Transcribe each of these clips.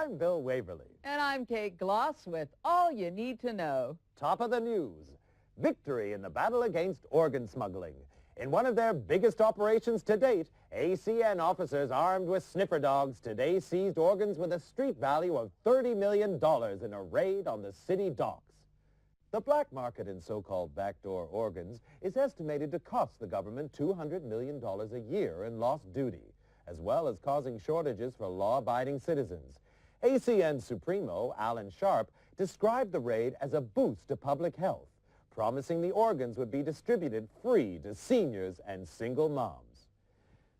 I'm Bill Waverly. And I'm Kate Gloss with all you need to know. Top of the news. Victory in the battle against organ smuggling. In one of their biggest operations to date, ACN officers armed with sniffer dogs today seized organs with a street value of $30 million in a raid on the city docks. The black market in so-called backdoor organs is estimated to cost the government $200 million a year in lost duty, as well as causing shortages for law-abiding citizens. ACN Supremo, Alan Sharp, described the raid as a boost to public health, promising the organs would be distributed free to seniors and single moms.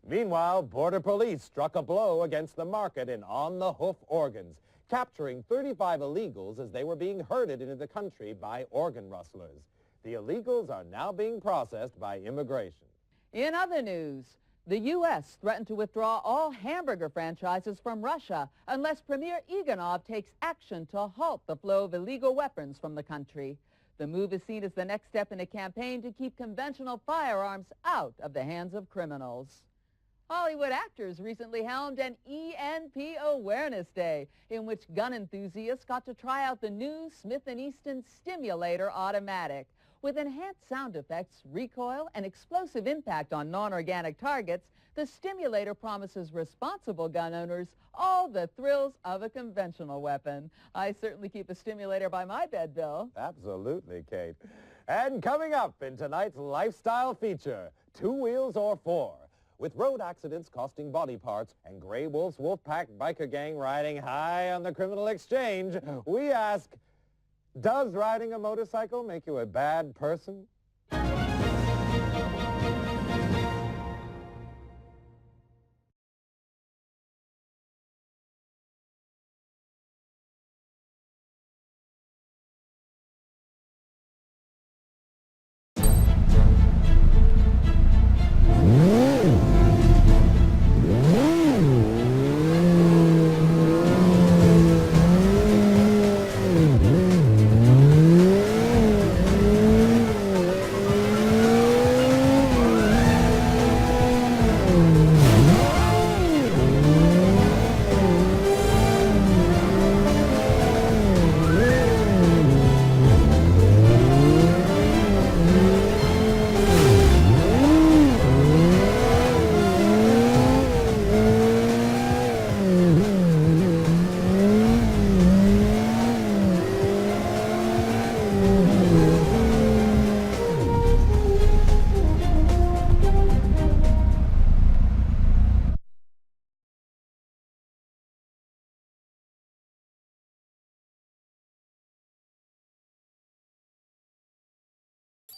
Meanwhile, Border Police struck a blow against the market in on-the-hoof organs, capturing 35 illegals as they were being herded into the country by organ rustlers. The illegals are now being processed by immigration. In other news, the U.S. threatened to withdraw all hamburger franchises from Russia unless Premier Iganov takes action to halt the flow of illegal weapons from the country. The move is seen as the next step in a campaign to keep conventional firearms out of the hands of criminals. Hollywood actors recently helmed an ENP Awareness Day, in which gun enthusiasts got to try out the new Smith & Easton Stimulator Automatic. With enhanced sound effects, recoil, and explosive impact on non-organic targets, the Stimulator promises responsible gun owners all the thrills of a conventional weapon. I certainly keep a Stimulator by my bed, Bill. Absolutely, Kate. And coming up in tonight's lifestyle feature, 2 wheels or 4. With road accidents costing body parts and Grey Wolf's Wolfpack biker gang riding high on the criminal exchange, we ask, does riding a motorcycle make you a bad person?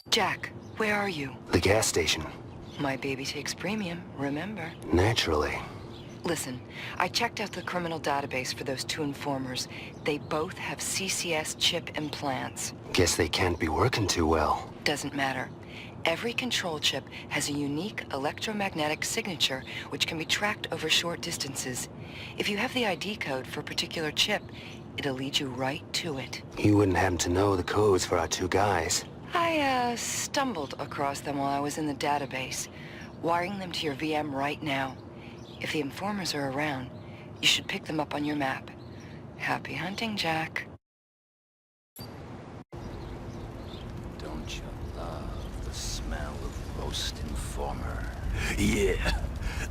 Jack, where are you? The gas station. My baby takes premium, remember? Naturally. Listen, I checked out the criminal database for those 2 informers. They both have CCS chip implants. Guess they can't be working too well. Doesn't matter. Every control chip has a unique electromagnetic signature which can be tracked over short distances. If you have the ID code for a particular chip, it'll lead you right to it. You wouldn't happen to know the codes for our 2 guys. I stumbled across them while I was in the database, wiring them to your VM right now. If the informers are around, you should pick them up on your map. Happy hunting, Jack. Don't you love the smell of roast informer? Yeah,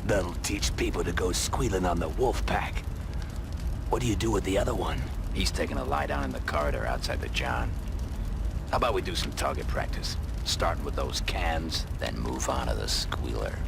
that'll teach people to go squealing on the wolf pack. What do you do with the other one? He's taking a lie down in the corridor outside the John. How about we do some target practice? Starting with those cans, then move on to the squealer.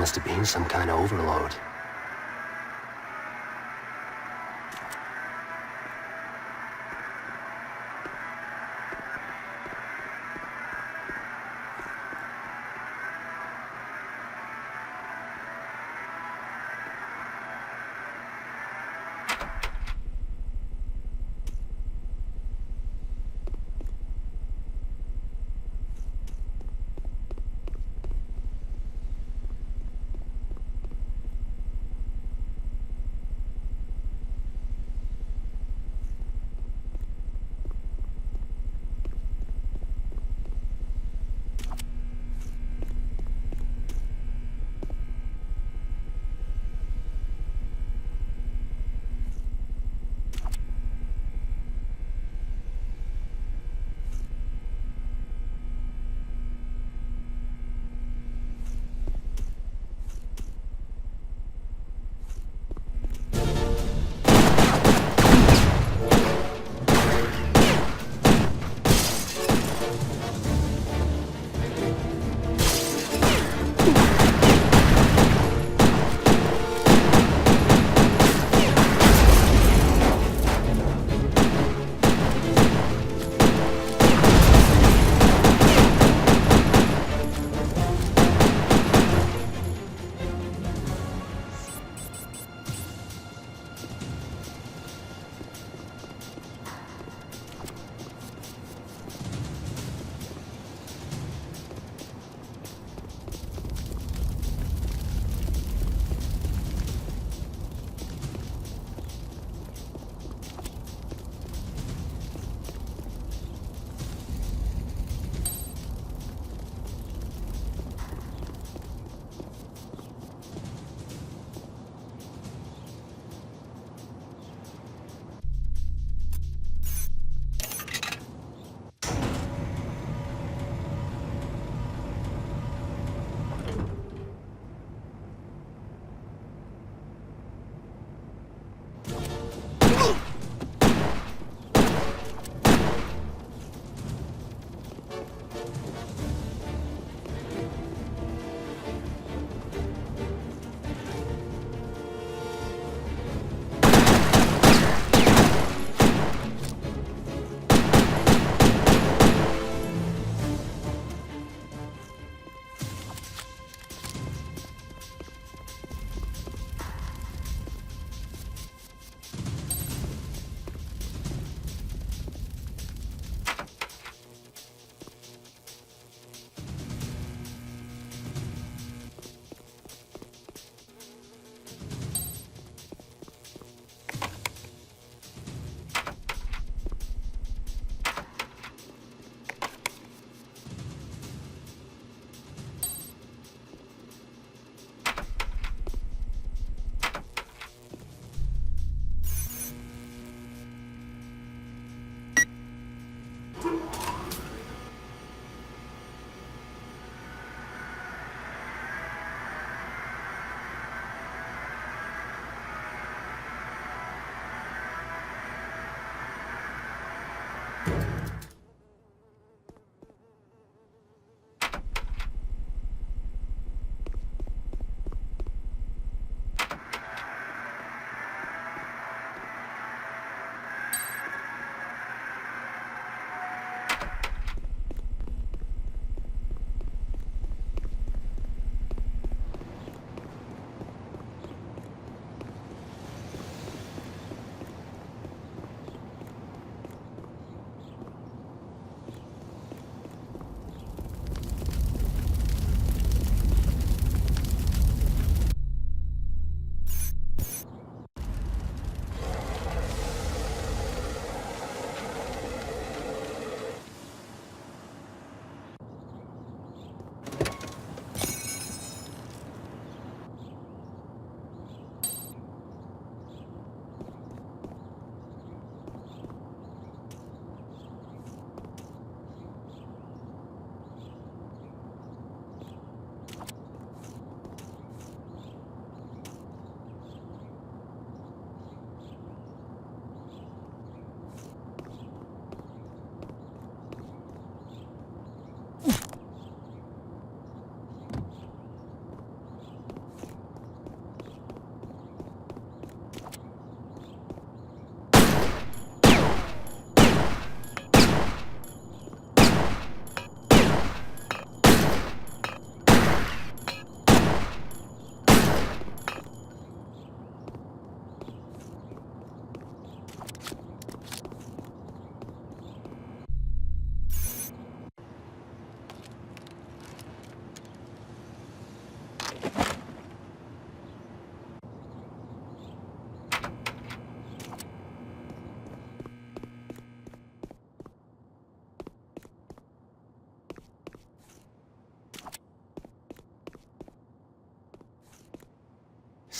must have been some kind of overload.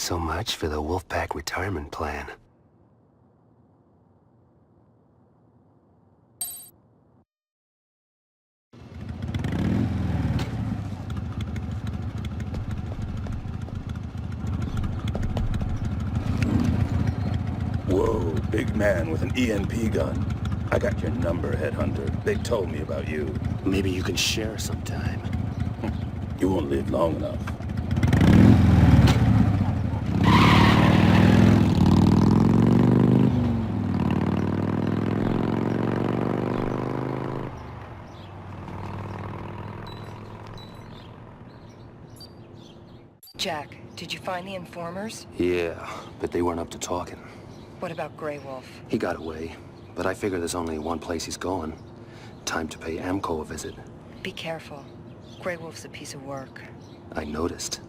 So much for the Wolfpack retirement plan. Whoa, big man with an EMP gun. I got your number, Headhunter. They told me about you. Maybe you can share sometime. You won't live long enough. Jack, did you find the informers? Yeah, but they weren't up to talking. What about Grey Wolf? He got away, but I figure there's only one place he's going. Time to pay Amco a visit. Be careful. Grey Wolf's a piece of work. I noticed.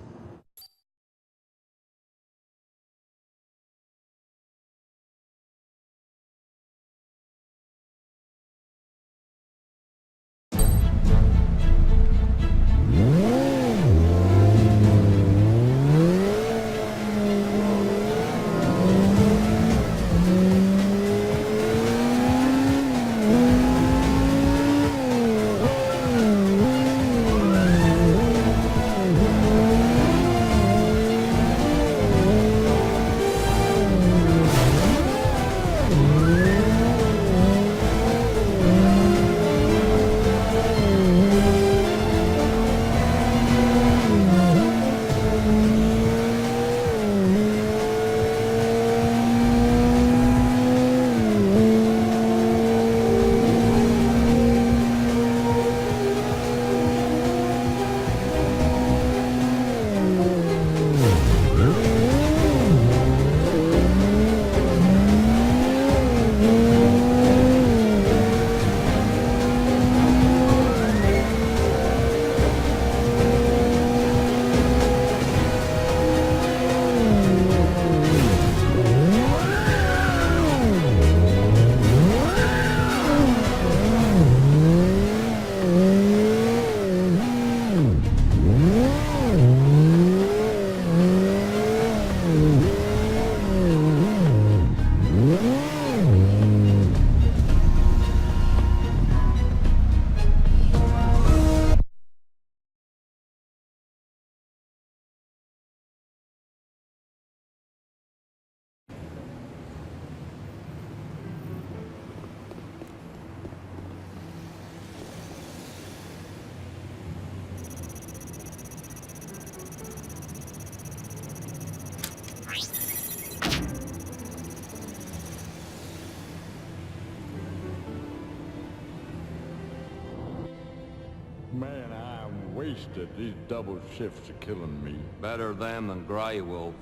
Man, I'm wasted. These double shifts are killing me. Better them than Grey Wolf.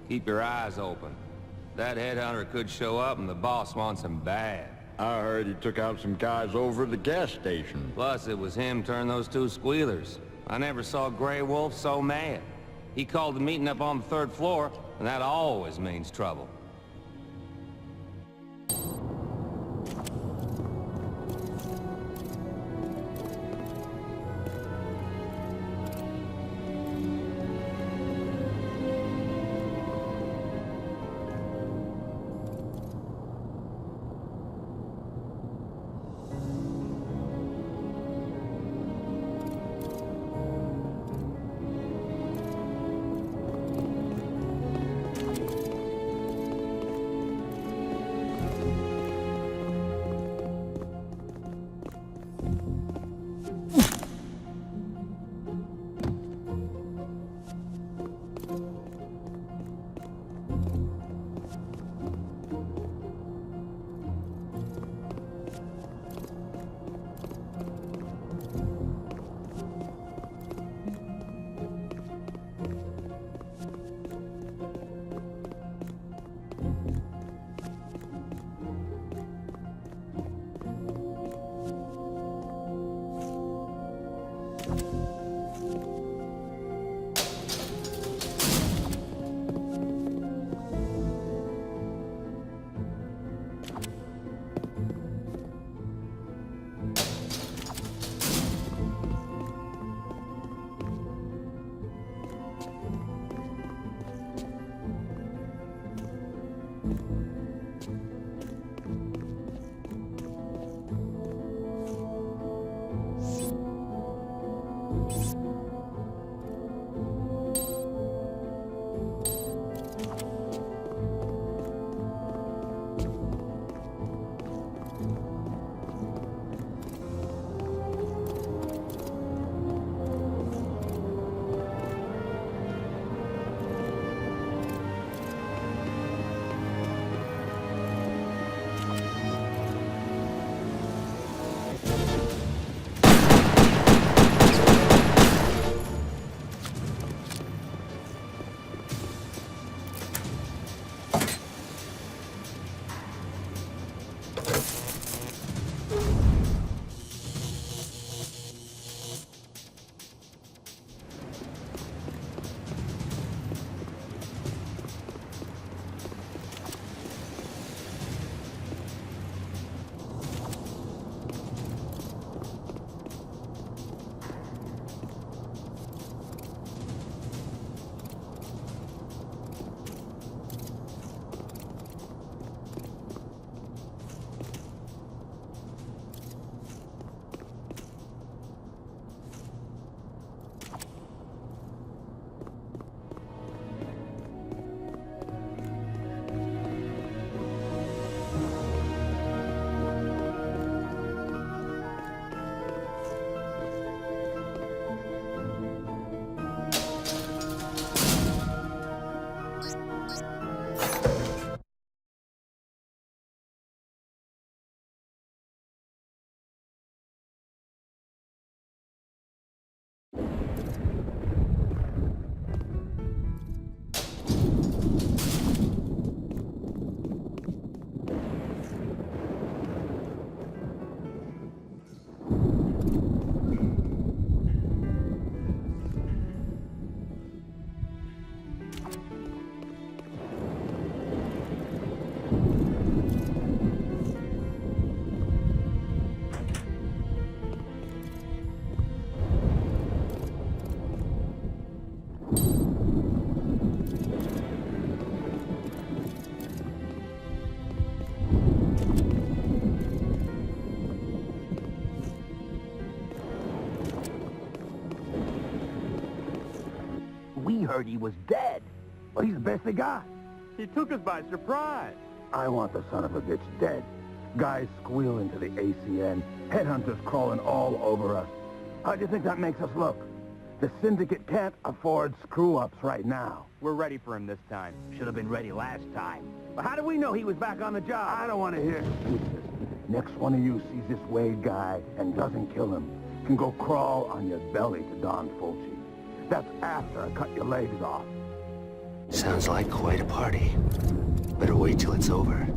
Keep your eyes open. That headhunter could show up and the boss wants him bad. I heard he took out some guys over at the gas station. Plus, it was him turned those two squealers. I never saw Grey Wolf so mad. He called the meeting up on the 3rd floor, and that always means trouble. heard he was dead. Well, he's the best they got. He took us by surprise. I want the son of a bitch dead. Guys squealing to the ACN. Headhunters crawling all over us. How do you think that makes us look? The syndicate can't afford screw-ups right now. We're ready for him this time. Should have been ready last time. But how do we know he was back on the job? I don't want to hear excuses. Next one of you sees this Wade guy and doesn't kill him, can go crawl on your belly to Don Fulci. That's after I cut your legs off. Sounds like quite a party. Better wait till it's over.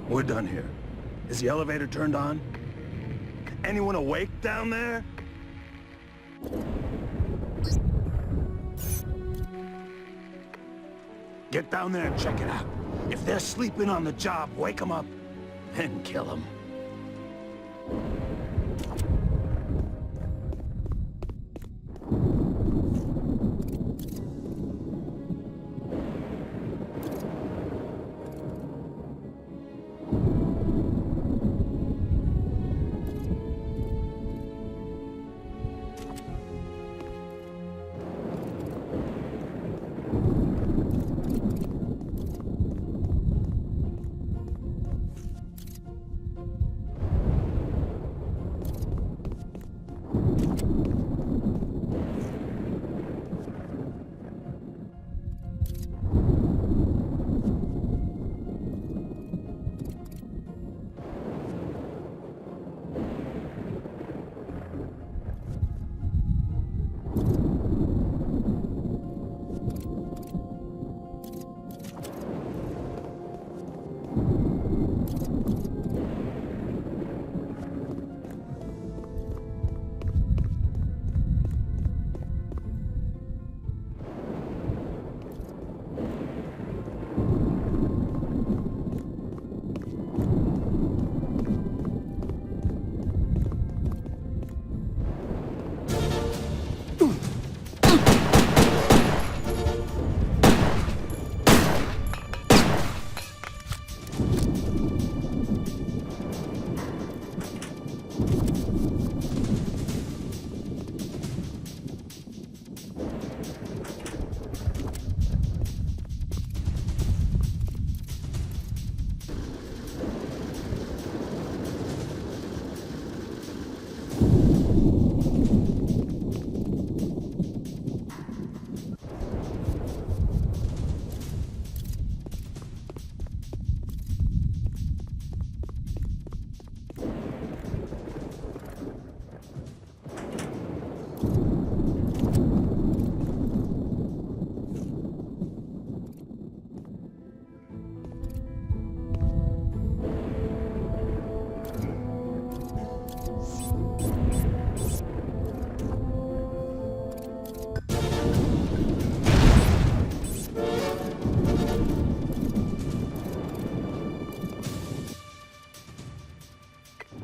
We're done here. Is the elevator turned on? Anyone awake down there? Get down there and check it out. If they're sleeping on the job, wake them up and kill them.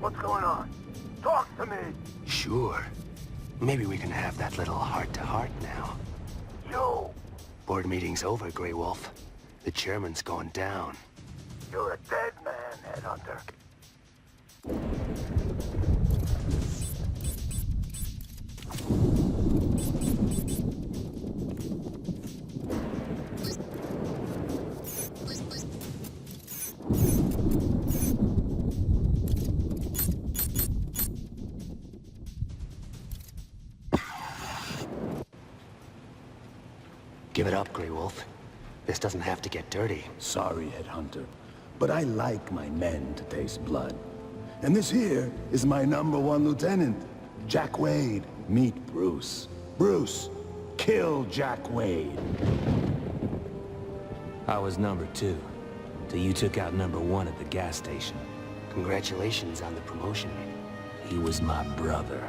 What's going on? Talk to me! Sure. Maybe we can have that little heart-to-heart now. You! Board meeting's over, Grey Wolf. The chairman's going down. You're a dead man, Headhunter. Give it up, Grey Wolf. This doesn't have to get dirty. Sorry, Headhunter, but I like my men to taste blood. And this here is my #1 lieutenant, Jack Wade. Meet Bruce. Bruce, kill Jack Wade. I was #2, till you took out #1 at the gas station. Congratulations on the promotion. He was my brother.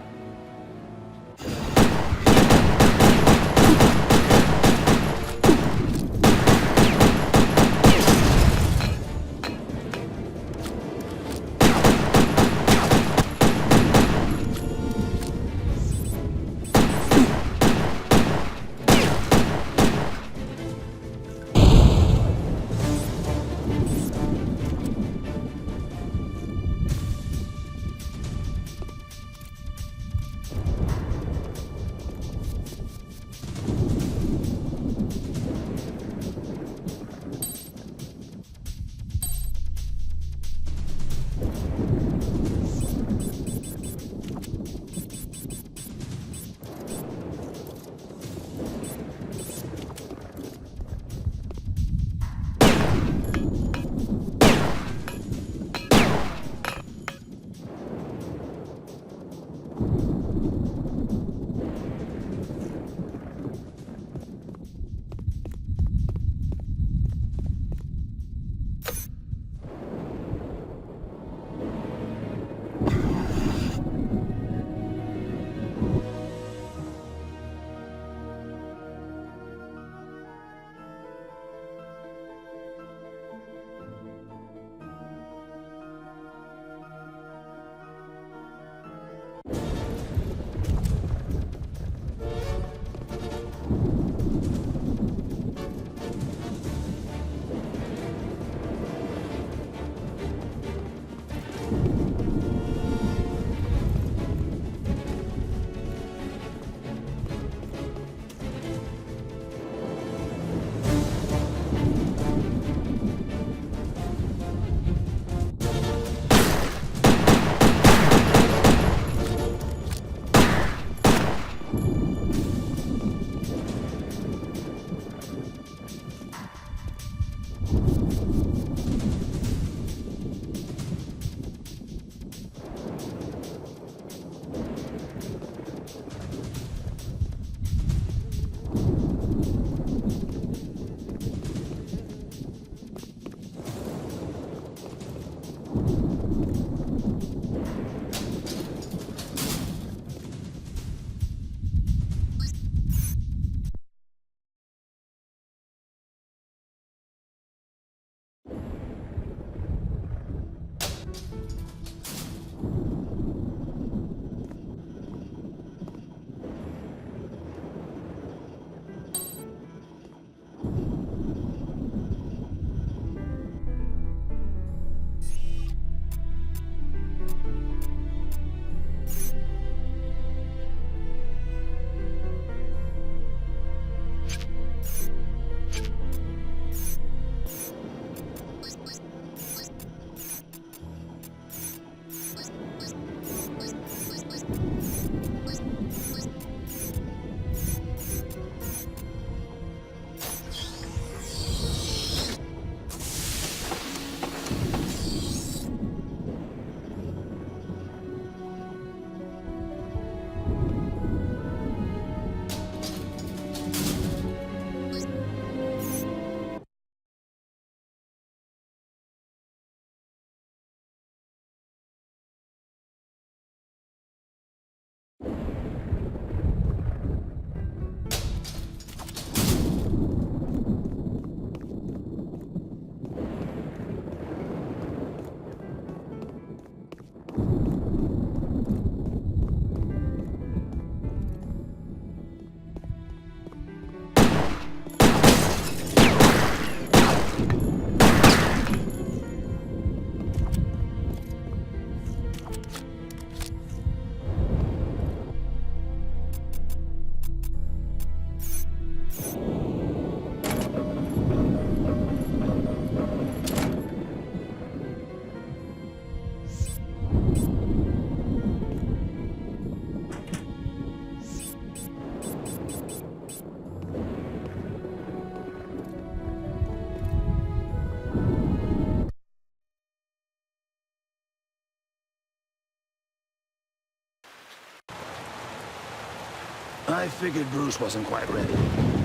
I figured Bruce wasn't quite ready.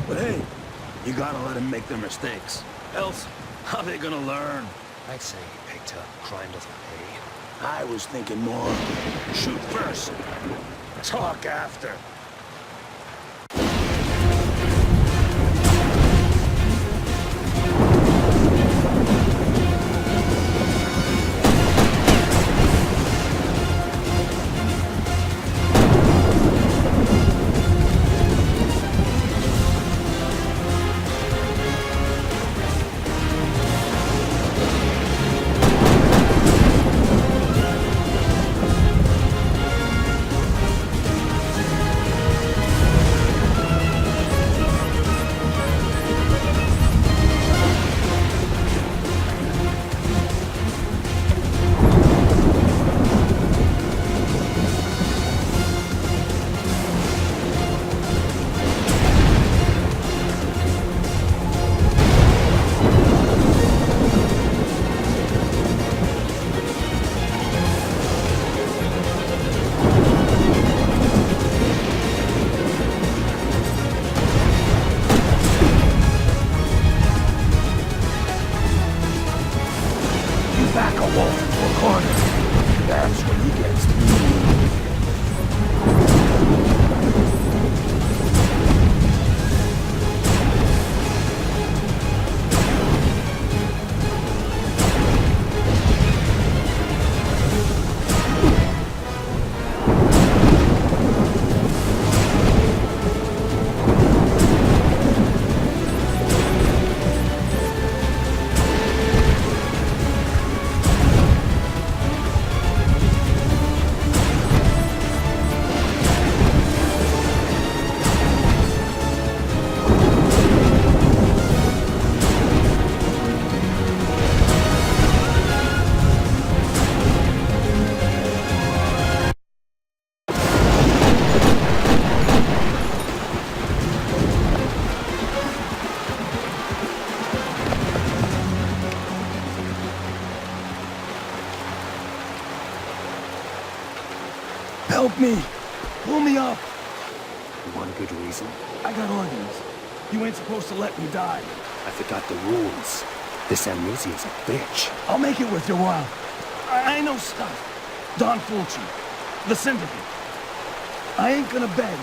But hey, you gotta let him make their mistakes. Else, how they gonna learn? I'd say pay to crime doesn't pay. I was thinking more shoot first, talk after. Back a wolf into a corner. That's when he gets me. Help me! Pull me up! One good reason? I got organs. You ain't supposed to let me die. I forgot the rules. This amnesia's a bitch. I'll make it worth your while. I know stuff. Don Fulci. The Syndicate. I ain't gonna beg.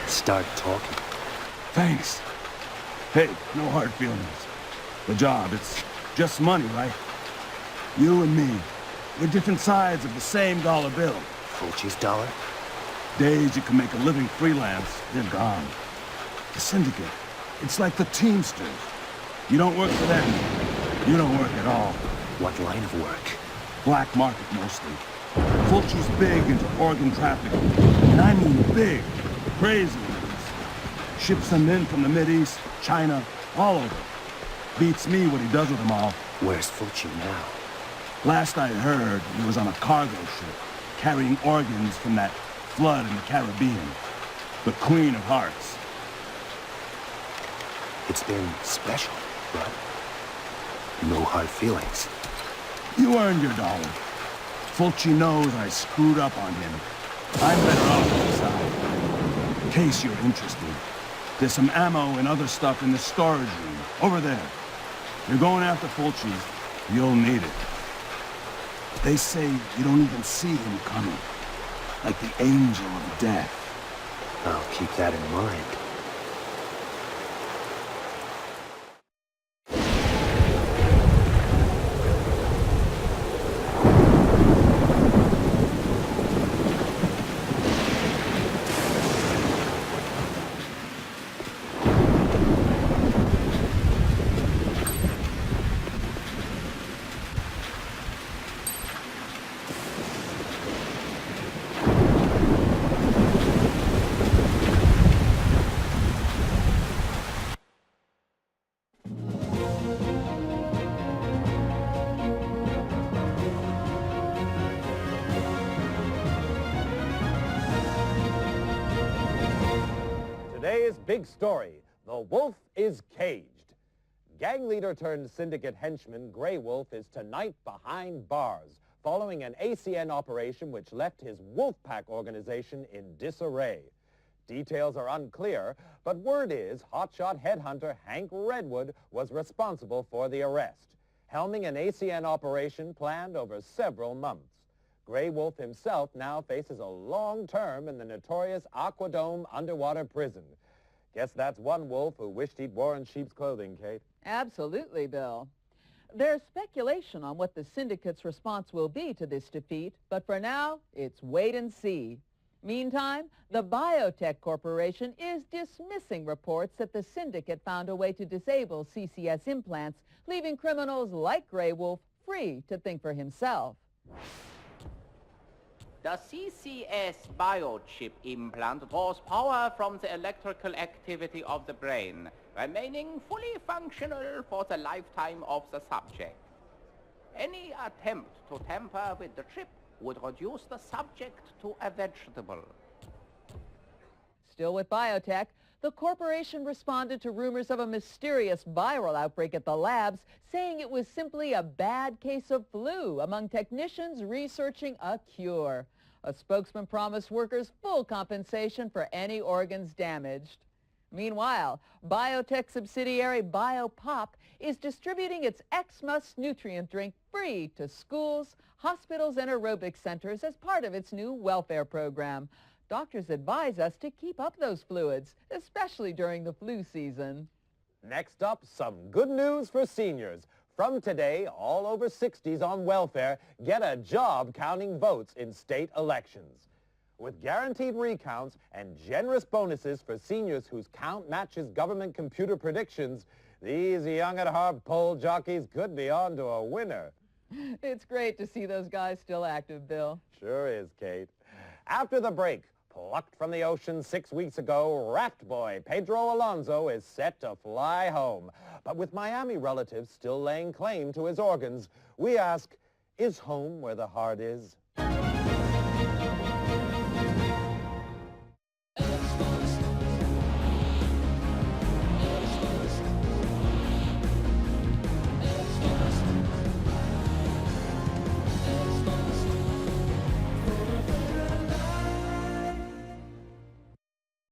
Start talking. Thanks. Hey, no hard feelings. The job, it's just money, right? You and me, we're different sides of the same dollar bill. Fulci's dollar? Days you can make a living freelance, they're gone. The Syndicate, it's like the Teamsters. You don't work for them, you don't work at all. What line of work? Black market, mostly. Fulci's big into organ trafficking. And I mean big, crazy ones. Ships them in from the Mideast, China, all over. Beats me what he does with them all. Where's Fulci now? Last I heard, he was on a cargo ship, carrying organs from that flood in the Caribbean. The Queen of Hearts. It's been special, but no hard feelings. You earned your dollar. Fulci knows I screwed up on him. I'm better off on his side. In case you're interested, there's some ammo and other stuff in the storage room, over there. You're going after Fulci, you'll need it. They say you don't even see him coming. Like the angel of death. I'll keep that in mind. big story. The wolf is caged. Gang leader turned syndicate henchman Grey Wolf is tonight behind bars following an ACN operation which left his Wolfpack organization in disarray. Details are unclear, but word is hotshot headhunter Hank Redwood was responsible for the arrest, helming an ACN operation planned over several months. Grey Wolf himself now faces a long term in the notorious Aquadome underwater prison. Guess that's one wolf who wished he'd worn sheep's clothing, Kate. Absolutely, Bill. There's speculation on what the syndicate's response will be to this defeat, but for now, it's wait and see. Meantime, the Biotech Corporation is dismissing reports that the syndicate found a way to disable CCS implants, leaving criminals like Grey Wolf free to think for himself. The CCS biochip implant draws power from the electrical activity of the brain, remaining fully functional for the lifetime of the subject. Any attempt to tamper with the chip would reduce the subject to a vegetable. Still with biotech, the corporation responded to rumors of a mysterious viral outbreak at the labs, saying it was simply a bad case of flu among technicians researching a cure. A spokesman promised workers full compensation for any organs damaged. Meanwhile, biotech subsidiary Biopop is distributing its Xmas nutrient drink free to schools, hospitals, and aerobic centers as part of its new welfare program. Doctors advise us to keep up those fluids, especially during the flu season. Next up, some good news for seniors. From today, all over 60s on welfare get a job counting votes in state elections. With guaranteed recounts and generous bonuses for seniors whose count matches government computer predictions, these young at heart poll jockeys could be on to a winner. It's great to see those guys still active, Bill. Sure is, Kate. After the break, plucked from the ocean 6 weeks ago, raft boy Pedro Alonso is set to fly home. But with Miami relatives still laying claim to his organs, we ask, is home where the heart is?